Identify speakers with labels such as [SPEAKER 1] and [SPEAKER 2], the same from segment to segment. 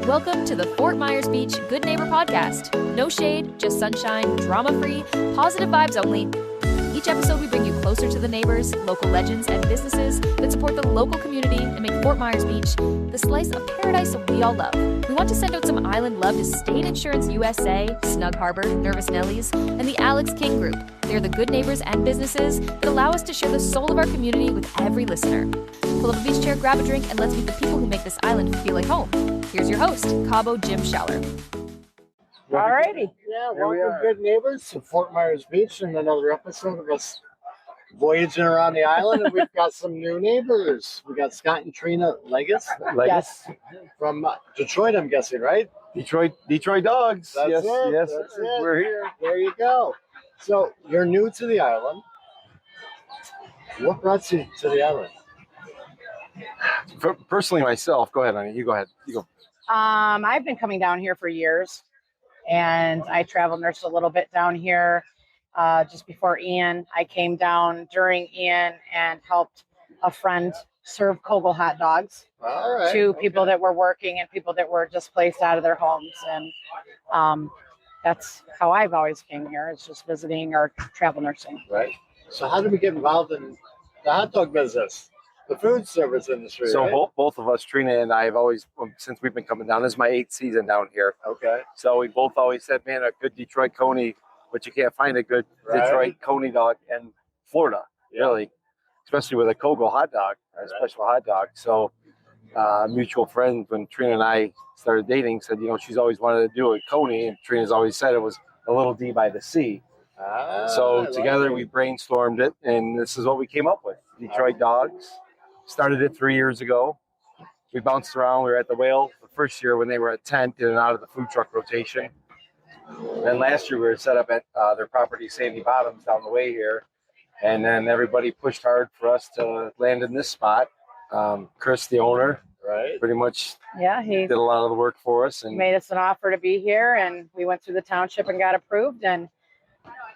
[SPEAKER 1] Welcome to the Fort Myers Beach Good Neighbor Podcast. No shade, just sunshine, drama-free, positive vibes only. Each episode we bring you closer to the neighbors, local legends, and businesses that support the local community and make Fort Myers Beach the slice of paradise we all love. We want to send out some island love to State Insurance USA, Snug Harbor, Nervous Nellies, and the Alex King Group. They're the good neighbors and businesses that allow us to share the soul of our community with every listener. Pull up a beach chair, grab a drink, and let's meet the people who make this island feel like home. Here's your host, Cabo Jim Schaller.
[SPEAKER 2] All righty.
[SPEAKER 3] Yeah, welcome, good neighbors, to Fort Myers Beach and another episode of us voyaging around the island. And we've got some new neighbors. We got Scott and Trina Legis.
[SPEAKER 2] Yes.
[SPEAKER 3] From Detroit, I'm guessing, right?
[SPEAKER 4] Detroit Dawgs.
[SPEAKER 3] That's
[SPEAKER 4] yes,
[SPEAKER 3] it.
[SPEAKER 4] yes,
[SPEAKER 3] That's it.
[SPEAKER 4] we're here.
[SPEAKER 3] There you go. So you're new to the island. What brought you to the island?
[SPEAKER 4] Personally, myself, go ahead, honey. You go ahead. You go.
[SPEAKER 2] I've been coming down here for years, and I travel nursed a little bit down here. Just before Ian, I came down during Ian and helped a friend serve Kobel hot dogs
[SPEAKER 3] All right.
[SPEAKER 2] to people that were working and people that were displaced out of their homes. And that's how I've always came here. It's just visiting or travel nursing.
[SPEAKER 3] Right. So how did we get involved in the hot dog business, the food service industry?
[SPEAKER 4] So
[SPEAKER 3] right?
[SPEAKER 4] both of us, Trina and I, have always, since we've been coming down, this is my 8th season down here.
[SPEAKER 3] Okay.
[SPEAKER 4] So we both always said, man, a good Detroit Coney, but you can't find a good
[SPEAKER 3] Right.
[SPEAKER 4] Detroit Coney dog in Florida,
[SPEAKER 3] Yeah.
[SPEAKER 4] really, especially with a Kobel hot dog, a special hot dog. So mutual friend, when Trina and I started dating, said, she's always wanted to do a Coney, and Trina's always said it was a little D by the sea. So
[SPEAKER 3] I
[SPEAKER 4] together
[SPEAKER 3] like
[SPEAKER 4] we
[SPEAKER 3] it.
[SPEAKER 4] brainstormed it, and this is what we came up with. Detroit Dawgs. Started it 3 years ago. We bounced around. We were at the Whale the first year when they were at tent, in and out of the food truck rotation. Then last year we were set up at their property, Sandy Bottoms, down the way here. And then everybody pushed hard for us to land in this spot. Chris, the owner,
[SPEAKER 3] Right.
[SPEAKER 4] pretty much
[SPEAKER 2] Yeah, he
[SPEAKER 4] did a lot of the work for us. And
[SPEAKER 2] made us an offer to be here, and we went through the township and got approved, and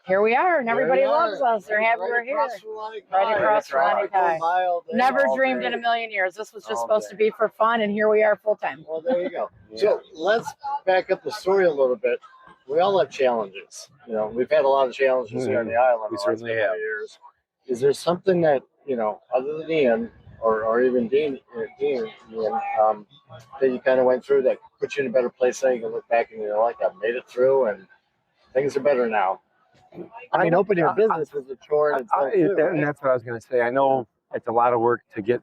[SPEAKER 2] here we are, and everybody loves us. They're happy we're here. Right across from Lanikai. Never dreamed in a million years. This was just
[SPEAKER 4] All
[SPEAKER 2] supposed
[SPEAKER 4] day.
[SPEAKER 2] to be for fun, and here we are full time.
[SPEAKER 3] Well, there you go.
[SPEAKER 4] Yeah.
[SPEAKER 3] So let's back up the story a little bit. We all have challenges. We've had a lot of challenges here on the island.
[SPEAKER 4] We
[SPEAKER 3] the last
[SPEAKER 4] certainly
[SPEAKER 3] couple of
[SPEAKER 4] have.
[SPEAKER 3] Years. Is there something that, other than Ian or even Dean, Ian, that you kind of went through that put you in a better place now you can look back and you're like, I've made it through and things are better now? I mean, opening a business was a chore in itself too,
[SPEAKER 4] And
[SPEAKER 3] right?
[SPEAKER 4] that's what I was going to say. I know it's a lot of work to get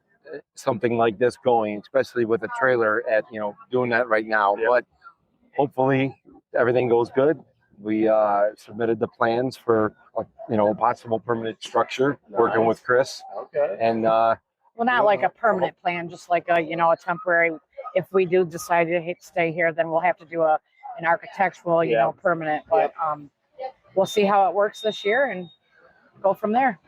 [SPEAKER 4] something like this going, especially with a trailer at, doing that right now.
[SPEAKER 3] Yep.
[SPEAKER 4] But hopefully everything goes good. We submitted the plans for, a possible permanent structure, working with Chris.
[SPEAKER 3] Okay.
[SPEAKER 4] And
[SPEAKER 2] Well, not like a permanent plan, just like a temporary. If we do decide to stay here, then we'll have to do an architectural,
[SPEAKER 3] Yeah.
[SPEAKER 2] permanent. But we'll see how it works this year and go from there.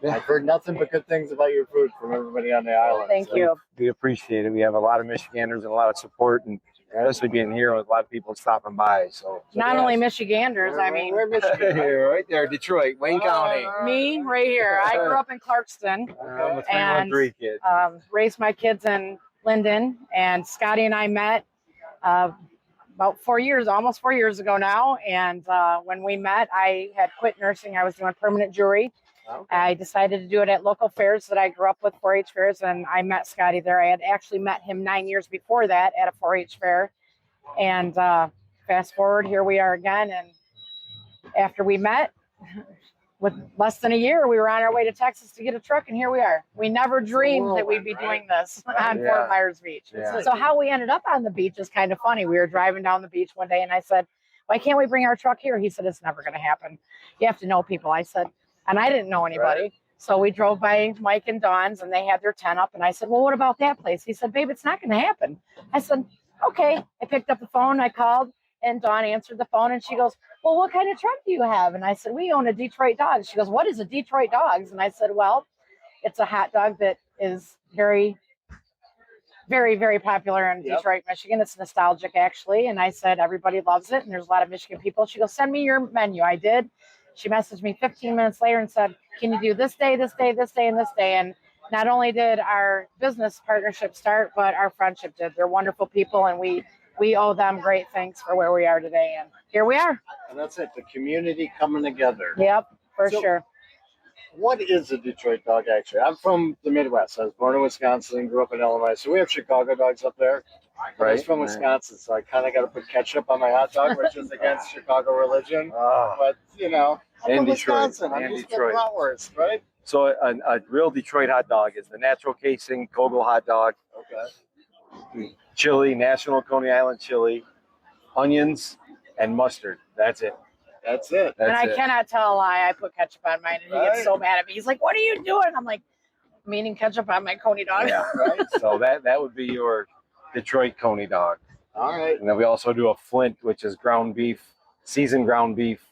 [SPEAKER 3] I've heard nothing but good things about your food from everybody on the island.
[SPEAKER 2] Thank you.
[SPEAKER 4] we appreciate it. We have a lot of Michiganders and a lot of support, and especially being here with a lot of people stopping by. So
[SPEAKER 2] Not only Michiganders, I mean,
[SPEAKER 3] we're Michigan.
[SPEAKER 4] right there, Detroit, Wayne County.
[SPEAKER 2] me right here. I grew up in Clarkston.
[SPEAKER 4] I'm a
[SPEAKER 2] And,
[SPEAKER 4] 313 kid.
[SPEAKER 2] Raised my kids in Linden, and Scotty and I met about 4 years, almost 4 years ago now. And when we met, I had quit nursing. I was doing permanent jewelry.
[SPEAKER 3] Okay.
[SPEAKER 2] I decided to do it at local fairs that I grew up with, 4-H fairs, and I met Scotty there. I had actually met him 9 years before that at a 4-H fair. And fast forward, here we are again. And after we met, with less than a year, we were on our way to Texas to get a truck, and here we are. We never dreamed that we'd be doing this on
[SPEAKER 4] Yeah.
[SPEAKER 2] Fort Myers Beach.
[SPEAKER 4] Yeah.
[SPEAKER 2] So how we ended up on the beach is kind of funny. We were driving down the beach one day, and I said, why can't we bring our truck here? He said, it's never going to happen. You have to know people. I said, and I didn't know anybody.
[SPEAKER 3] Right.
[SPEAKER 2] So we drove by Mike and Dawn's, and they had their tent up, and I said, well, what about that place? He said, babe, it's not going to happen. I said, okay. I picked up the phone, I called, and Dawn answered the phone, and she goes, well, what kind of truck do you have? And I said, we own a Detroit Dawgs. She goes, what is a Detroit Dawgs? And I said, well, it's a hot dog that is very, very, very popular in
[SPEAKER 3] Yep.
[SPEAKER 2] Detroit, Michigan. It's nostalgic, actually. And I said, everybody loves it, and there's a lot of Michigan people. She goes, send me your menu. I did. She messaged me 15 minutes later and said, can you do this day, this day, this day, and this day? And not only did our business partnership start, but our friendship did. They're wonderful people, and we owe them great thanks for where we are today. And here we are.
[SPEAKER 3] And that's it, the community coming together.
[SPEAKER 2] Yep, for
[SPEAKER 3] So,
[SPEAKER 2] sure.
[SPEAKER 3] What is a Detroit dog, actually? I'm from the Midwest. I was born in Wisconsin, grew up in Illinois. So we have Chicago dogs up there. But I was from Wisconsin, so I kind of got to put ketchup on my hot dog, which is against Chicago religion. But, you know, I'm
[SPEAKER 4] And
[SPEAKER 3] from
[SPEAKER 4] Detroit.
[SPEAKER 3] Wisconsin. I'm
[SPEAKER 4] And
[SPEAKER 3] used
[SPEAKER 4] Detroit.
[SPEAKER 3] to bratwurst, right?
[SPEAKER 4] So a real Detroit hot dog is the natural casing Kobel hot dog,
[SPEAKER 3] Okay.
[SPEAKER 4] chili, national Coney Island chili, onions, and mustard. That's it.
[SPEAKER 3] That's it.
[SPEAKER 2] And
[SPEAKER 4] That's
[SPEAKER 2] I
[SPEAKER 4] it.
[SPEAKER 2] cannot tell a lie. I put ketchup on mine, and he gets so mad at me. He's like, "What are you doing?" I'm like, "I'm eating ketchup on my Coney dog."
[SPEAKER 4] Yeah, right. So that would be your Detroit Coney dog.
[SPEAKER 3] All right.
[SPEAKER 4] And then we also do a Flint, which is ground beef, seasoned ground beef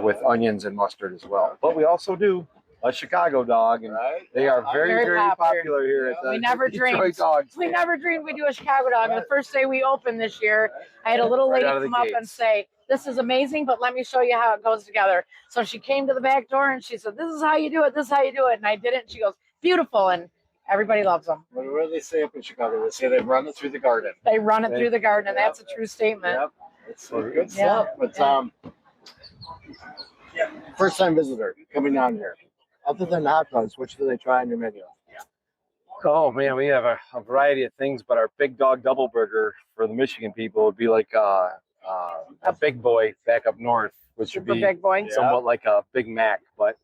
[SPEAKER 4] with onions and mustard as well. But we also do a Chicago dog, and
[SPEAKER 3] Right.
[SPEAKER 4] they are very,
[SPEAKER 2] Very
[SPEAKER 4] very
[SPEAKER 2] popular.
[SPEAKER 4] popular here at the
[SPEAKER 2] We never
[SPEAKER 4] Detroit
[SPEAKER 2] dreamed.
[SPEAKER 4] Dogs.
[SPEAKER 2] We never dreamed we'd do a Chicago dog. And the first day we opened this year, I had a little
[SPEAKER 4] Right
[SPEAKER 2] lady
[SPEAKER 4] out of the
[SPEAKER 2] come up and
[SPEAKER 4] gates.
[SPEAKER 2] say, "This is amazing, but let me show you how it goes together." So she came to the back door and she said, "This is how you do it. This is how you do it." And I did it. And she goes, "Beautiful." And everybody loves them.
[SPEAKER 3] What do they say up in Chicago? They say they run it through the garden.
[SPEAKER 2] They run it through the garden, and that's a true statement.
[SPEAKER 3] Yep. It's good
[SPEAKER 2] Yeah.
[SPEAKER 3] stuff. But first time visitor coming down here. Other than hot dogs, which do they try on your menu?
[SPEAKER 4] Oh man, we have a variety of things, but our Big Dog double burger for the Michigan people would be like a Big Boy back up north, which would
[SPEAKER 2] Super
[SPEAKER 4] be
[SPEAKER 2] big boy.
[SPEAKER 4] somewhat like a Big Mac, but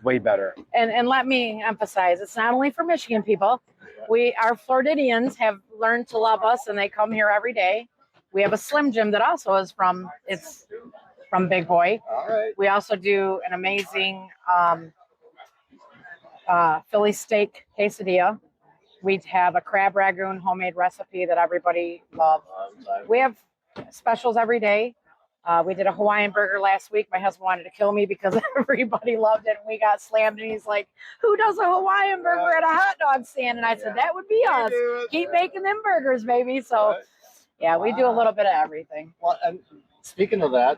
[SPEAKER 4] way better.
[SPEAKER 2] And let me emphasize, it's not only for Michigan people. Our Floridians have learned to love us, and they come here every day. We have a Slim Jim that also is from Big Boy.
[SPEAKER 3] All right.
[SPEAKER 2] We also do an amazing Philly steak quesadilla. We have a crab rangoon homemade recipe that everybody loves. We have specials every day. We did a Hawaiian burger last week. My husband wanted to kill me because everybody loved it, and we got slammed. And he's like, "Who does a Hawaiian burger at a hot dog stand?" And I said, "That would be us. Keep making them burgers, baby." So, yeah, we do a little bit of everything.
[SPEAKER 3] Well, and speaking of that,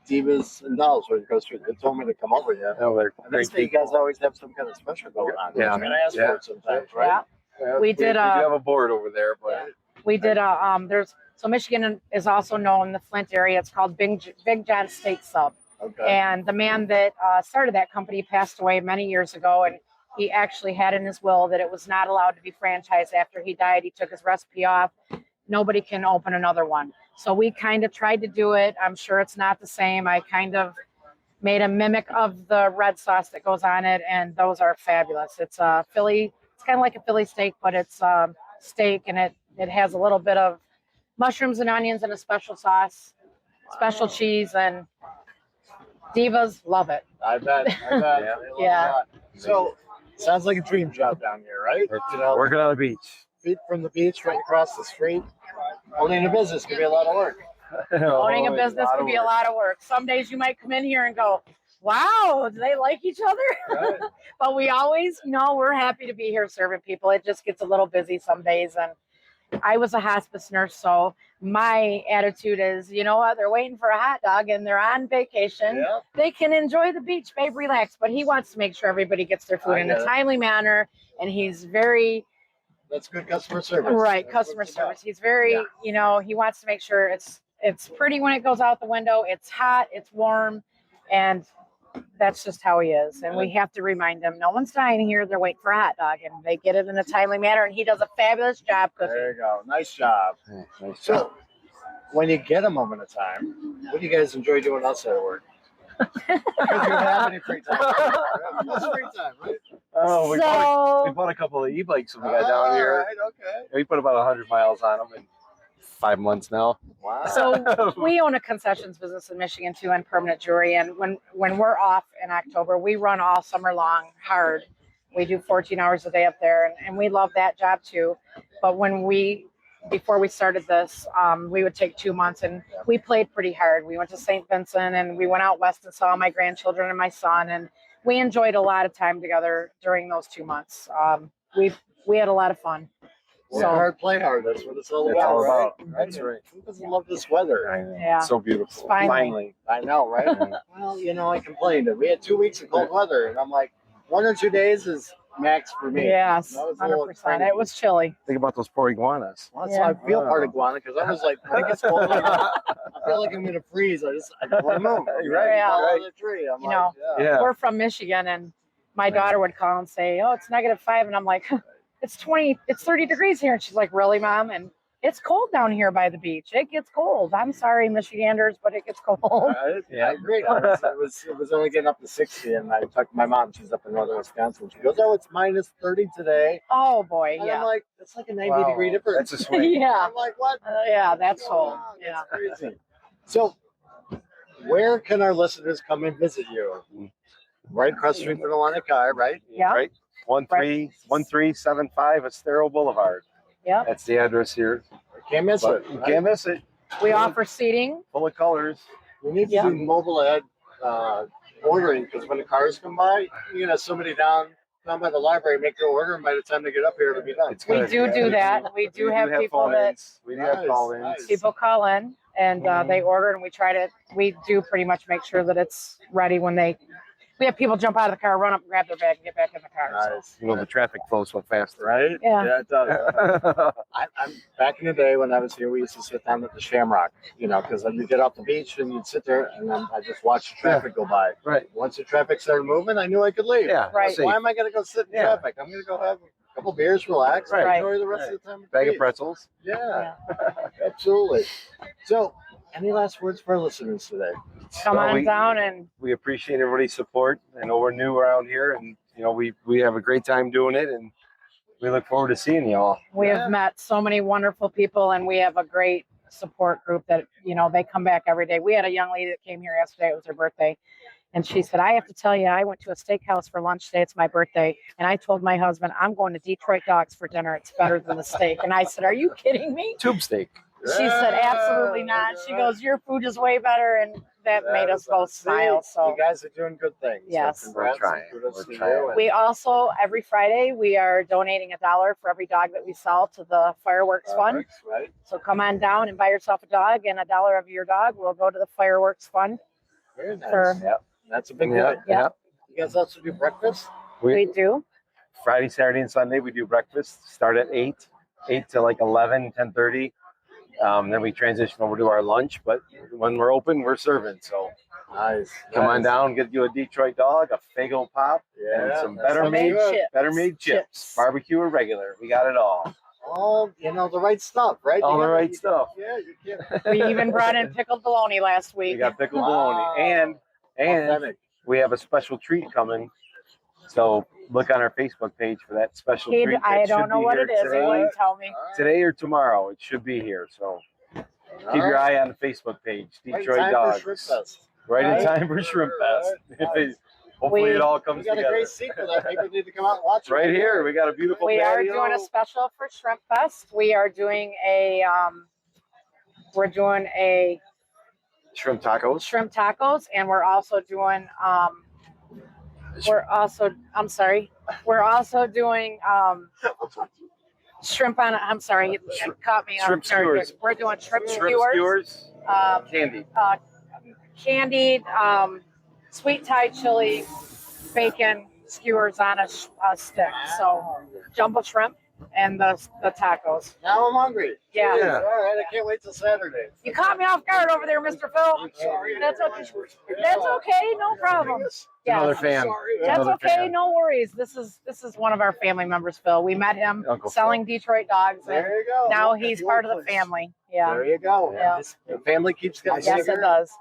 [SPEAKER 3] Divas and Dolls, where you go through, they told me to come over here.
[SPEAKER 4] Oh, they're
[SPEAKER 3] And they say you guys always have some kind of special going on.
[SPEAKER 4] Yeah.
[SPEAKER 3] I'm going to ask for it sometimes, right?
[SPEAKER 2] Yeah, we did.
[SPEAKER 4] We do have a board over there, but
[SPEAKER 2] We did so Michigan is also known in the Flint area. It's called Big John Steak Sub.
[SPEAKER 3] Okay.
[SPEAKER 2] And the man that started that company passed away many years ago, and he actually had in his will that it was not allowed to be franchised after he died. He took his recipe off. Nobody can open another one. So we kind of tried to do it. I'm sure it's not the same. I kind of made a mimic of the red sauce that goes on it, and those are fabulous. It's a Philly. It's kind of like a Philly steak, but it's steak, and it has a little bit of mushrooms and onions and a special sauce, special cheese, and divas love it.
[SPEAKER 3] I bet.
[SPEAKER 4] Yeah.
[SPEAKER 3] They love it a
[SPEAKER 2] Yeah.
[SPEAKER 3] lot. So, sounds like a dream job down here, right?
[SPEAKER 4] we're
[SPEAKER 3] You know,
[SPEAKER 4] working on the beach.
[SPEAKER 3] feet from the beach right across the street. Owning a business can be a lot of work.
[SPEAKER 2] Owning a
[SPEAKER 4] Oh,
[SPEAKER 2] business
[SPEAKER 4] lot
[SPEAKER 2] can
[SPEAKER 4] of
[SPEAKER 2] be a
[SPEAKER 4] work.
[SPEAKER 2] lot of work. Some days you might come in here and go, "Wow, do they like each other?"
[SPEAKER 3] Right.
[SPEAKER 2] But we always, we're happy to be here serving people. It just gets a little busy some days. And I was a hospice nurse, so my attitude is, you know what? They're waiting for a hot dog and they're on vacation.
[SPEAKER 3] Yeah.
[SPEAKER 2] They can enjoy the beach, babe, relax. But he wants to make sure everybody gets their food
[SPEAKER 3] I
[SPEAKER 2] in
[SPEAKER 3] get
[SPEAKER 2] a
[SPEAKER 3] it.
[SPEAKER 2] timely manner. And he's very,
[SPEAKER 3] That's good customer service.
[SPEAKER 2] right,
[SPEAKER 3] That's
[SPEAKER 2] customer
[SPEAKER 3] what it's about.
[SPEAKER 2] service. He's very,
[SPEAKER 4] Yeah.
[SPEAKER 2] he wants to make sure it's pretty when it goes out the window. It's hot, it's warm, and that's just how he is. And we have to remind him, no one's dying here. They're waiting for a hot dog, and they get it in a timely manner. And he does a fabulous job cooking.
[SPEAKER 3] There you go. Nice job.
[SPEAKER 4] Yeah, nice
[SPEAKER 3] So,
[SPEAKER 4] job.
[SPEAKER 3] when you get a moment of time, what do you guys enjoy doing outside of work? Because you have any free time. What's free time, right?
[SPEAKER 4] Oh, we
[SPEAKER 2] So
[SPEAKER 4] bought a couple of e-bikes when we got down here.
[SPEAKER 3] All right, okay.
[SPEAKER 4] We put about 100 miles on them in 5 months now.
[SPEAKER 3] Wow.
[SPEAKER 2] So we own a concessions business in Michigan too, and permanent jewelry. And when we're off in October, we run all summer long hard. We do 14 hours a day up there, and we love that job too. But before we started this, we would take 2 months, and we played pretty hard. We went to St. Vincent, and we went out west and saw my grandchildren and my son, and we enjoyed a lot of time together during those 2 months. We had a lot of fun.
[SPEAKER 3] Work
[SPEAKER 2] So
[SPEAKER 3] hard, play hard. That's what it's all
[SPEAKER 4] That's
[SPEAKER 3] about.
[SPEAKER 4] all
[SPEAKER 3] right?
[SPEAKER 4] about. That's right.
[SPEAKER 3] Who doesn't love this weather?
[SPEAKER 4] I know.
[SPEAKER 2] Yeah.
[SPEAKER 4] So beautiful.
[SPEAKER 2] Finally.
[SPEAKER 3] I know, right? Well, I complained. We had 2 weeks of cold weather, and I'm like, 1 or 2 days is max for me.
[SPEAKER 2] Yes,
[SPEAKER 3] That was a little
[SPEAKER 2] 100%.
[SPEAKER 3] crazy.
[SPEAKER 2] It was chilly.
[SPEAKER 4] Think about those poor iguanas.
[SPEAKER 3] Well, that's how I feel part of iguana because I was like, when it gets cold, I feel like I'm gonna freeze. I don't want to move.
[SPEAKER 4] You're right,
[SPEAKER 2] Yeah.
[SPEAKER 3] Fall
[SPEAKER 4] right.
[SPEAKER 3] out of the tree. I'm
[SPEAKER 2] You
[SPEAKER 3] like,
[SPEAKER 2] know,
[SPEAKER 4] Yeah.
[SPEAKER 2] We're from Michigan, and my daughter would call and say, "Oh, it's -5," and I'm like, "It's 30 degrees here," and she's like, "Really, Mom?" And it's cold down here by the beach. It gets cold. I'm sorry, Michiganders, but it gets cold.
[SPEAKER 3] I agree. It was only getting up to 60, and I talked to my mom. She's up in northern Wisconsin. She goes, "Oh, it's -30 today."
[SPEAKER 2] Oh boy,
[SPEAKER 3] And
[SPEAKER 2] yeah,
[SPEAKER 3] I'm like, "It's like a 90-degree difference."
[SPEAKER 4] That's a swing.
[SPEAKER 2] yeah,
[SPEAKER 3] I'm like, "What?"
[SPEAKER 2] yeah. That's cold.
[SPEAKER 3] That's
[SPEAKER 2] Yeah.
[SPEAKER 3] crazy. So, where can our listeners come and visit you? Right across the street from the line of Kai, right?
[SPEAKER 2] Yeah.
[SPEAKER 4] Right? 1375 Estero Boulevard.
[SPEAKER 2] Yeah.
[SPEAKER 4] That's the address here.
[SPEAKER 3] Can't miss
[SPEAKER 4] But
[SPEAKER 3] it.
[SPEAKER 4] you
[SPEAKER 3] right?
[SPEAKER 4] can't miss it.
[SPEAKER 2] We offer seating.
[SPEAKER 4] Full of colors.
[SPEAKER 3] We need to
[SPEAKER 2] Yeah.
[SPEAKER 3] do mobile ad ordering because when the cars come by, you can have somebody down by the library make their order, and by the time they get up here, it'll be done.
[SPEAKER 4] It's
[SPEAKER 2] We
[SPEAKER 4] good.
[SPEAKER 2] do that. We do have people that
[SPEAKER 4] phone-ins. We do have
[SPEAKER 3] Nice,
[SPEAKER 4] call-ins.
[SPEAKER 3] nice.
[SPEAKER 2] people call in and they order, and we do pretty much make sure that it's ready when we have people jump out of the car, run up, grab their bag, and get back in the car. So,
[SPEAKER 3] Nice.
[SPEAKER 4] You know, the traffic flows so fast.
[SPEAKER 3] Right?
[SPEAKER 2] Yeah.
[SPEAKER 3] It does. I'm back in the day when I was here. We used to sit down at the Shamrock, because then you get off the beach and you'd sit there, and then I just watch the traffic go by.
[SPEAKER 4] Right.
[SPEAKER 3] Once the traffic started moving, I knew I could leave.
[SPEAKER 4] Yeah.
[SPEAKER 2] Right.
[SPEAKER 4] safe.
[SPEAKER 3] Why am I going to go sit in
[SPEAKER 4] Yeah.
[SPEAKER 3] traffic? I'm going to go have a couple beers, relax,
[SPEAKER 4] Right.
[SPEAKER 3] and enjoy the rest of the time. at the
[SPEAKER 4] Bag of
[SPEAKER 3] beach.
[SPEAKER 4] pretzels.
[SPEAKER 3] Yeah, absolutely. So, any last words for our listeners today?
[SPEAKER 2] come
[SPEAKER 4] Well,
[SPEAKER 2] on
[SPEAKER 4] we-
[SPEAKER 2] down and
[SPEAKER 4] We appreciate everybody's support. I know we're new around here, and we have a great time doing it, and we look forward to seeing y'all.
[SPEAKER 2] we have met so many wonderful people, and we have a great support group that, they come back every day. We had a young lady that came here yesterday. It was her birthday. And she said, "I have to tell you, I went to a steakhouse for lunch today. It's my birthday. And I told my husband, I'm going to Detroit Dawgs for dinner. It's better than the steak." And I said, "Are you kidding me?"
[SPEAKER 4] Tube steak.
[SPEAKER 2] She said, "Absolutely not." She goes, "Your food is way better." And that made us both smile.
[SPEAKER 3] See,
[SPEAKER 2] So
[SPEAKER 3] you guys are doing good things.
[SPEAKER 2] Yes.
[SPEAKER 3] So congrats
[SPEAKER 4] We're trying.
[SPEAKER 3] and kudos
[SPEAKER 4] We're
[SPEAKER 3] to
[SPEAKER 4] trying.
[SPEAKER 3] you. And
[SPEAKER 2] we also, every Friday, we are donating $1 for every dog that we sell to the fireworks fund.
[SPEAKER 3] Right?
[SPEAKER 2] So come on down and buy yourself a dog, and $1 of your dog will go to the fireworks fund.
[SPEAKER 3] Very nice.
[SPEAKER 2] For,
[SPEAKER 4] Yep.
[SPEAKER 3] That's a big
[SPEAKER 4] Yeah.
[SPEAKER 3] deal.
[SPEAKER 2] Yeah.
[SPEAKER 4] Yep.
[SPEAKER 3] You guys also do breakfast?
[SPEAKER 2] we do.
[SPEAKER 4] Friday, Saturday, and Sunday we do breakfast. Start at 8 to like 11, 10:30. Then we transition over to our lunch. But when we're open, we're serving. So
[SPEAKER 3] Nice.
[SPEAKER 4] come on down, get you a Detroit Dog, a Faygo Pop, and some
[SPEAKER 3] that
[SPEAKER 4] better
[SPEAKER 3] sounds
[SPEAKER 4] made
[SPEAKER 3] good.
[SPEAKER 2] chips.
[SPEAKER 4] better made chips, barbecue or regular. We got it all.
[SPEAKER 3] All, the right stuff, right?
[SPEAKER 4] All
[SPEAKER 3] You
[SPEAKER 4] the
[SPEAKER 3] gotta-
[SPEAKER 4] right stuff.
[SPEAKER 3] Yeah, you can't.
[SPEAKER 2] We even brought in pickled bologna last
[SPEAKER 4] We
[SPEAKER 2] week.
[SPEAKER 4] got pickled
[SPEAKER 3] Wow.
[SPEAKER 4] bologna, and
[SPEAKER 3] Authentic.
[SPEAKER 4] we have a special treat coming. So look on our Facebook page for that special
[SPEAKER 2] He-
[SPEAKER 4] treat.
[SPEAKER 2] I
[SPEAKER 4] It should
[SPEAKER 2] don't know
[SPEAKER 4] be
[SPEAKER 2] what
[SPEAKER 4] here
[SPEAKER 2] it is. He
[SPEAKER 4] Today,
[SPEAKER 2] wouldn't tell me.
[SPEAKER 4] today or tomorrow. It should be here. So keep your eye on the Facebook page,
[SPEAKER 3] Right in
[SPEAKER 4] Detroit
[SPEAKER 3] time for Shrimp
[SPEAKER 4] Dogs.
[SPEAKER 3] Fest.
[SPEAKER 4] Right in
[SPEAKER 2] Right.
[SPEAKER 4] time for Shrimp Fest.
[SPEAKER 3] Right.
[SPEAKER 4] Hopefully
[SPEAKER 2] We-
[SPEAKER 4] it all
[SPEAKER 3] We
[SPEAKER 4] comes
[SPEAKER 3] got a
[SPEAKER 4] together.
[SPEAKER 3] great sequel that people need to come out and watch. it.
[SPEAKER 4] Right here, we got a beautiful
[SPEAKER 2] We are
[SPEAKER 4] patio.
[SPEAKER 2] doing a special for Shrimp Fest. We are doing
[SPEAKER 4] shrimp tacos.
[SPEAKER 2] shrimp tacos, and we're also doing shrimp on. I'm sorry, it caught me.
[SPEAKER 4] Shrimp
[SPEAKER 2] off guard.
[SPEAKER 4] skewers.
[SPEAKER 2] We're doing shrimp
[SPEAKER 4] Shrimp
[SPEAKER 2] skewers,
[SPEAKER 4] candy.
[SPEAKER 2] candied, sweet Thai chili, bacon skewers on a stick. So jumbo shrimp and the tacos.
[SPEAKER 3] Now I'm hungry.
[SPEAKER 2] Yeah.
[SPEAKER 4] Yeah.
[SPEAKER 3] All right, I can't wait till Saturday.
[SPEAKER 2] You caught me off guard over there, Mr. Phil.
[SPEAKER 3] I'm sorry.
[SPEAKER 2] That's okay. That's okay. No problem.
[SPEAKER 4] Another
[SPEAKER 2] Yeah.
[SPEAKER 4] fan.
[SPEAKER 2] That's
[SPEAKER 4] Another
[SPEAKER 2] okay.
[SPEAKER 4] fan.
[SPEAKER 2] No worries. This is one of our family members, Phil. We met him
[SPEAKER 4] Uncle
[SPEAKER 2] selling Detroit Dogs, and
[SPEAKER 3] There you go.
[SPEAKER 2] now he's part of the family. Yeah.
[SPEAKER 3] There you go.
[SPEAKER 2] Yeah.
[SPEAKER 3] The family keeps getting
[SPEAKER 2] Yes,
[SPEAKER 3] bigger.
[SPEAKER 2] it does.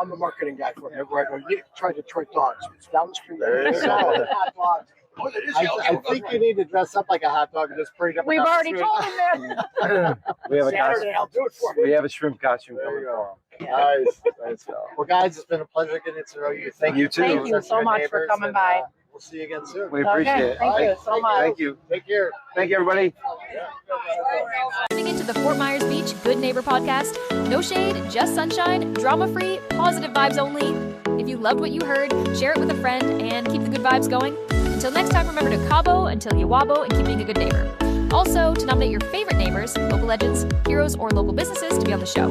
[SPEAKER 5] I'm the marketing guy for it. Right, you try Detroit Dogs. It's down the street.
[SPEAKER 3] There you go.
[SPEAKER 5] Hot dogs. Oh, it is yellow.
[SPEAKER 3] I think you need to dress up like a hot dog and just parade up. and
[SPEAKER 2] We've
[SPEAKER 3] down the
[SPEAKER 2] already
[SPEAKER 3] street.
[SPEAKER 2] told him that.
[SPEAKER 4] We have a
[SPEAKER 5] Saturday,
[SPEAKER 4] costume.
[SPEAKER 5] I'll do it for you.
[SPEAKER 4] We have a shrimp costume
[SPEAKER 3] There
[SPEAKER 4] coming
[SPEAKER 3] you go.
[SPEAKER 4] for
[SPEAKER 3] Nice. Nice. Well, guys, it's been a pleasure getting to know you. Thank
[SPEAKER 4] You too.
[SPEAKER 2] Thank you
[SPEAKER 3] for
[SPEAKER 2] so
[SPEAKER 3] your
[SPEAKER 2] much for
[SPEAKER 3] neighbors,
[SPEAKER 2] coming
[SPEAKER 3] and,
[SPEAKER 2] by.
[SPEAKER 3] We'll see you again soon.
[SPEAKER 4] them. We appreciate
[SPEAKER 2] Okay,
[SPEAKER 4] it.
[SPEAKER 2] thank you so much.
[SPEAKER 4] Thank you.
[SPEAKER 3] Take care.
[SPEAKER 4] Thank you, everybody.
[SPEAKER 1] Tuning into the Fort Myers Beach Good Neighbor podcast. No shade, just sunshine, drama-free, positive vibes only. If you loved what you heard, share it with a friend and keep the good vibes going. Until Until next time, remember to Cabo until you wabo and keep being a good neighbor. Also, to nominate your favorite neighbors, local legends, heroes, or local businesses to be on the show,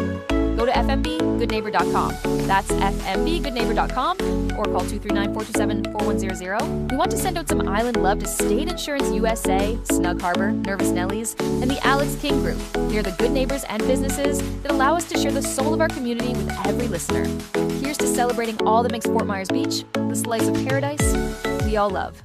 [SPEAKER 1] go to FMBGoodNeighbor.com. That's FMBGoodNeighbor.com or call 239-427-4100. We want to send out some island love to State Insurance USA, Snug Harbor, Nervous Nellies, and the Alex King Group. They are the good neighbors and businesses that allow us to share the soul of our community with every listener. Here's to celebrating all that makes Fort Myers Beach the slice of paradise we all love.